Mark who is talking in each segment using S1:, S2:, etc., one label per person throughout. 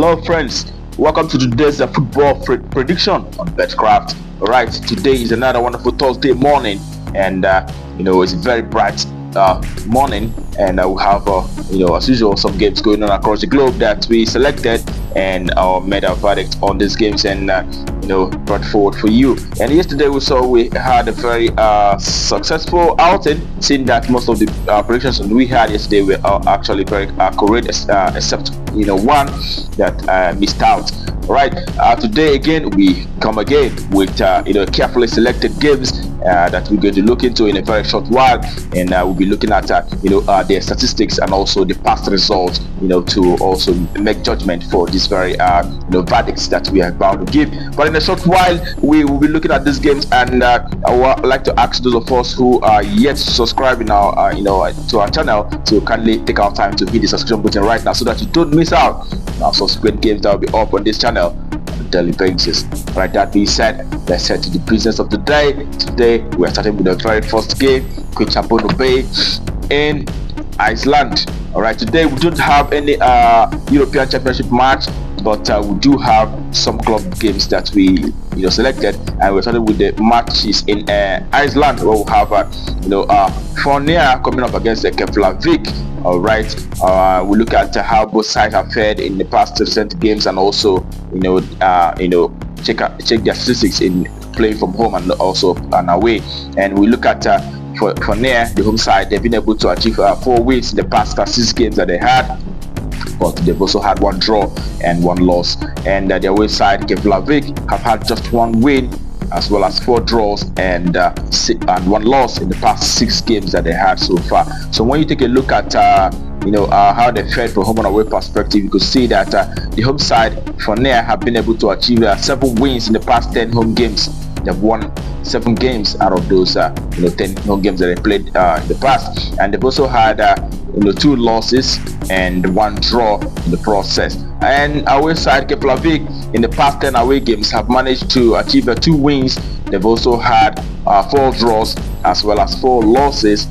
S1: Hello, friends. Welcome to today's football prediction on Betkraft. All right, today is another wonderful Thursday morning, and it's a very bright morning, and we have as usual some games going on across the globe that we selected and made our verdict on these games and brought forward for you. And yesterday we had a very successful outing, seeing that most of the predictions we had yesterday were actually very correct, except one that missed out. Right, today again we come again with carefully selected games that we're going to look into in a very short while, and we'll be looking at their statistics and also the past results, to also make judgment for these very verdicts that we are about to give. But in a short while we will be looking at these games, and I would like to ask those of us who are yet to subscribe to our channel to kindly take our time to hit the subscription button right now so that you don't miss out on subsequent games that will be up on this channel on a daily basis. Right, that being said, let's head to the business of the day. Today we are starting with the very first game, Bay in Iceland. All right, today we don't have any European Championship match, but we do have some club games that we selected, and we're starting with the matches in Iceland, where we have Fornia coming up against the Kavik. All right, we look at how both sides have fared in the past recent games, and also check their statistics in playing from home and also away. And we look at for near the home side, they've been able to achieve 4 wins in the past 6 games that they had, but they've also had 1 draw and 1 loss. And the away side, Kavik, have had just 1 win as well as 4 draws and 1 loss in the past 6 games that they had so far. So when you take a look at how they fared from home and away perspective, you could see that the home side for Nair have been able to achieve 7 wins in the past 10 home games. They've won 7 games out of those 10 home games that they played in the past, and they've also had 2 losses and 1 draw in the process. And away side Keflavik, in the past 10 away games, have managed to achieve 2 wins. They've also had 4 draws as well as 4 losses,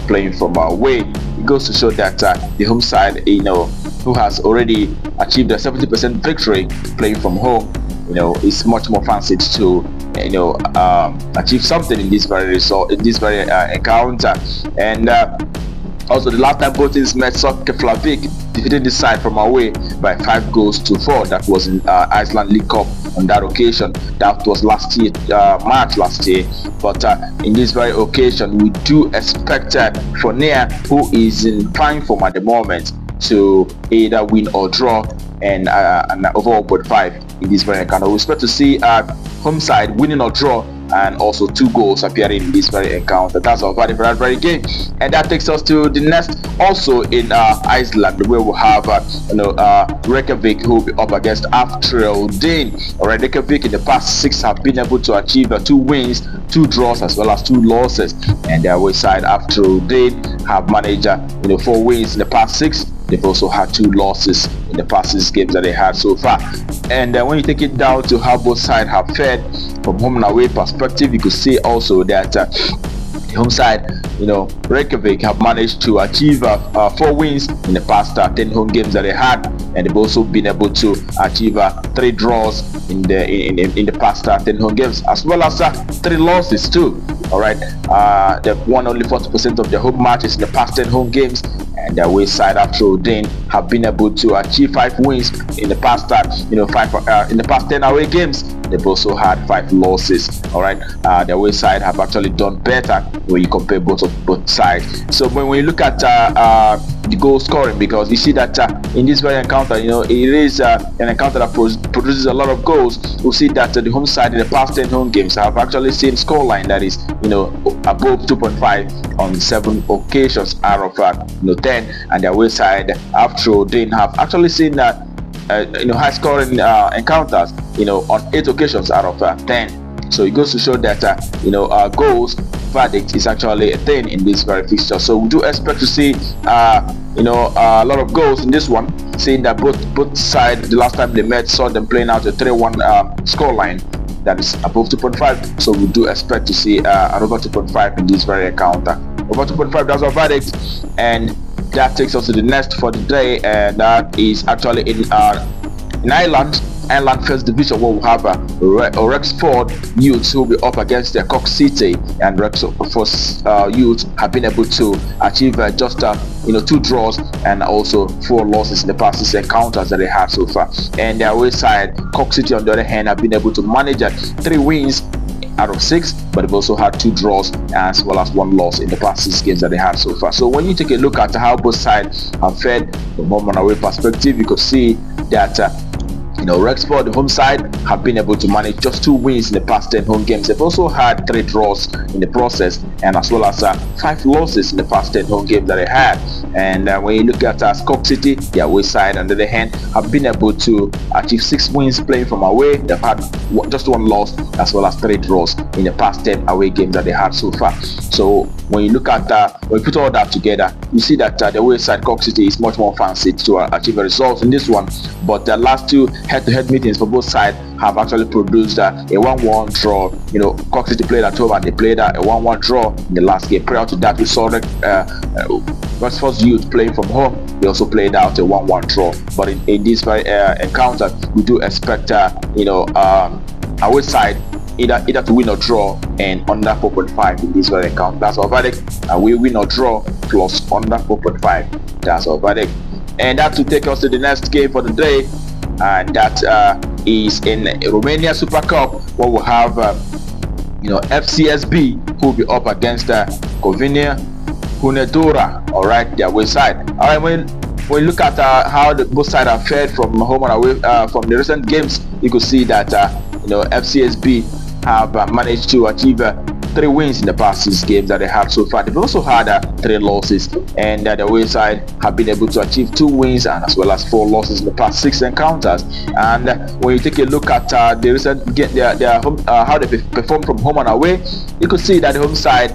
S1: playing from away. It goes to show that the home side, who has already achieved a 70% victory playing from home, is much more fancied to achieve something in this very encounter. And also, the last time both teams met, saw Keflavik defeated the side from away by 5 goals to 4. That was in Iceland League Cup on that occasion. That was last year, March last year. But in this very occasion, we do expect Fornia, who is in prime form at the moment, to either win or draw, and an over 1.5 in this very encounter. We expect to see home side winning or draw, and also 2 goals appearing in this very encounter. That's our verdict for that very game. And that takes us to the next, also in Iceland, where we'll have Reykjavik, who will be up against Ahly. Alright, Reykjavik in the past 6 have been able to achieve 2 wins, 2 draws as well as 2 losses, and their away side Ahly have managed 4 wins in the past 6. They've also had 2 losses in the past 6 games that they had so far. And when you take it down to how both sides have fared from home and away perspective, you could see also that the home side, Reykjavik, have managed to achieve 4 wins in the past 10 home games that they had, and they've also been able to achieve 3 draws in the past 10 home games, as well as 3 losses too. All right, they've won only 40% of their home matches in the past 10 home games, and their away side Ahly have been able to achieve 5 wins in the past in the past 10 away games. They've also had 5 losses. All right, their away side have actually done better when you compare both sides. So when you look at the goal scoring, because you see that in this very encounter, it is an encounter that produces a lot of goals. We'll see that the home side in the past 10 home games have actually seen scoreline that is above 2.5 on 7 occasions out of 10, and their away side Ahly have actually seen that high scoring encounters on 8 occasions out of 10. So it goes to show that goals verdict is actually a thing in this very fixture. So we do expect to see a lot of goals in this one, seeing that both sides the last time they met saw them playing out a 3-1 scoreline that is above 2.5. So we do expect to see an over 2.5 in this very encounter. Over 2.5, that's our verdict. And that takes us to the next for the day, and that is actually in In Ireland First Division, where we have Rexford Youths who will be up against the Cork City, and Rexford Youths have been able to achieve just 2 draws and also 4 losses in the past 6 encounters that they have so far. And their away side, Cork City, on the other hand, have been able to manage 3 wins out of 6, but they've also had 2 draws as well as 1 loss in the past 6 games that they have so far. So when you take a look at how both sides have fared from home and away perspective, you could see that Rexford, the home side, have been able to manage just 2 wins in the past 10 home games. They've also had 3 draws in the process, and as well as 5 losses in the past 10 home games that they had. And when you look at Cork City, the away side, on the other hand, have been able to achieve 6 wins playing from away. They've had just 1 loss as well as 3 draws in the past 10 away games that they had so far. So when you look at when you put all that together, you see that the away side, Cork City, is much more fancy to achieve a result in this one. But the last 2 head-to-head meetings for both sides have actually produced a 1-1 draw. Cork City played at home and they played a 1-1 draw in the last game. Prior to that, we saw Rexford Youth playing from home. They also played out a 1-1 draw. But in this very encounter, we do expect away side either to win or draw and under 4.5 in this very encounter. That's our verdict. We win or draw plus under 4.5. That's our verdict. And that will take us to the next game for the day, and that is in Romania Super Cup, where we'll have FCSB, who will be up against Covinia Hunedoara. All right, their away side. All right, when we look at how both sides have fared from home and away from the recent games, you could see that FCSB have managed to achieve 3 wins in the past 6 games that they have so far. They've also had 3 losses, and the away side have been able to achieve 2 wins and as well as 4 losses in the past 6 encounters. And when you take a look at the recent their home, how they performed from home and away, you could see that the home side,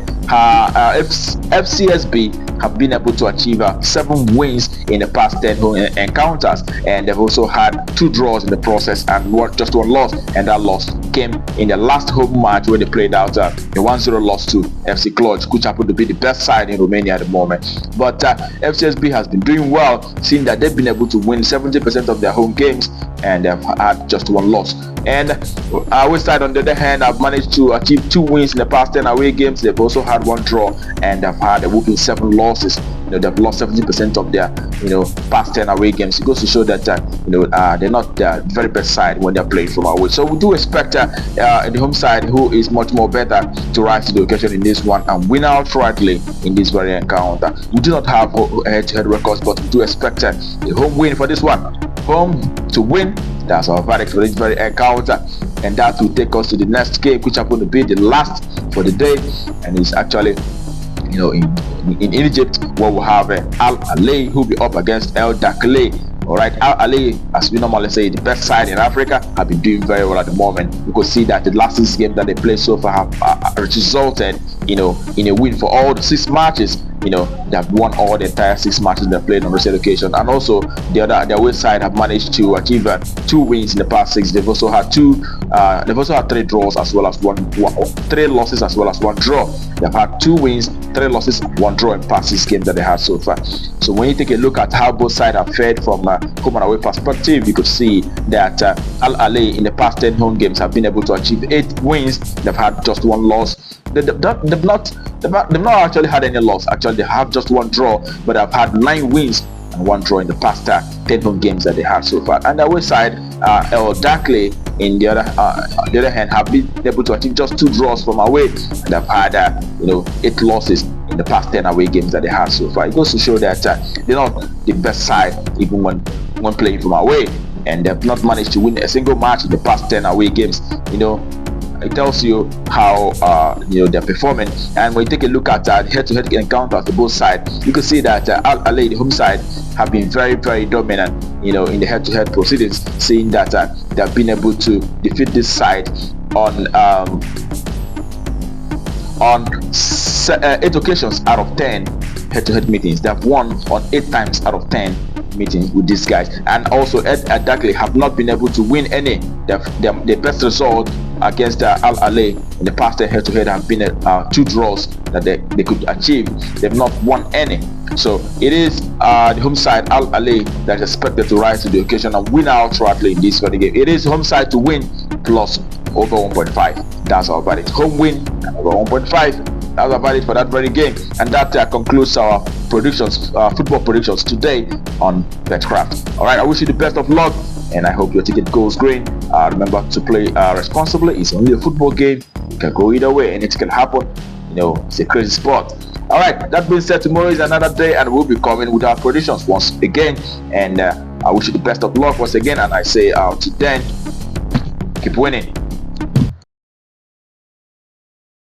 S1: FCSB, have been able to achieve 7 wins in the past 10 home encounters, and they've also had 2 draws in the process and just 1 loss, and that loss came in the last home match where they played out a 1-0 loss to FC Cluj, which happened to be the best side in Romania at the moment. But FCSB has been doing well, seeing that they've been able to win 70% of their home games and they've had just 1 loss. And our side, on the other hand, have managed to achieve 2 wins in the past 10 away games. They've also had 1 draw, and they've had a whooping 7 losses. They've lost 70% of their past 10 away games. It goes to show that they're not the very best side when they're playing from away. So we do expect the home side, who is much more better, to rise to the occasion in this one and win outrightly in this very encounter. We do not have head-to-head records, but we do expect the home win for this one. Home to win. That's our verdict for this very encounter, and that will take us to the next game, which happen to be the last for the day, and it's actually in Egypt, where we'll have Ahly, who will be up against El Dakhli. All right, Ahly, as we normally say, the best side in Africa, have been doing very well at the moment. You could see that the last 6 games that they played so far have resulted in a win for all the 6 matches. They have won all the entire 6 matches they played on recent occasion, and also the away side have managed to achieve 2 wins in the past 6. They've also had 3 draws as well as 3 losses as well as 1 draw. They've had 2 wins, 3 losses, 1 draw in past 6 games that they had so far. So when you take a look at how both sides have fared from home and away perspective, you could see that Ahly in the past 10 home games have been able to achieve 8 wins. They've had just 1 loss. They've not actually had any loss. Actually, they have just 1 draw, but they've had 9 wins and 1 draw in the past 10 home games that they have so far. And the away side, El Dakhli, in the other hand, have been able to achieve just 2 draws from away, and they've had 8 losses in the past 10 away games that they have so far. It goes to show that they're not the best side even when playing from away, and they've not managed to win a single match in the past 10 away games. It tells you how they're performing. And when you take a look at head-to-head encounters to both sides, you can see that Ahly, the home side, have been very, very dominant in the head-to-head proceedings, seeing that they have been able to defeat this side on 8 occasions out of 10 head-to-head meetings. They have won on 8 times out of 10 meetings with these guys. And also Dakhli have not been able to win any. The best result against Ahly in the past head-to-head have been 2 draws that they could achieve. They've not won any. So it is the home side Ahly that is expected to rise to the occasion and win outrightly in this very game. It is home side to win plus over 1.5. That's our verdict. Home win and over 1.5. That's our verdict for that very game. And that concludes our predictions, football predictions today on Betkraft. All right, I wish you the best of luck, and I hope your ticket goes green. Remember to play responsibly. It's only a football game. It can go either way, and it can happen. You know, it's a crazy sport. All right, that being said, tomorrow is another day, and we'll be coming with our predictions once again. And I wish you the best of luck once again, and I say till then, keep winning.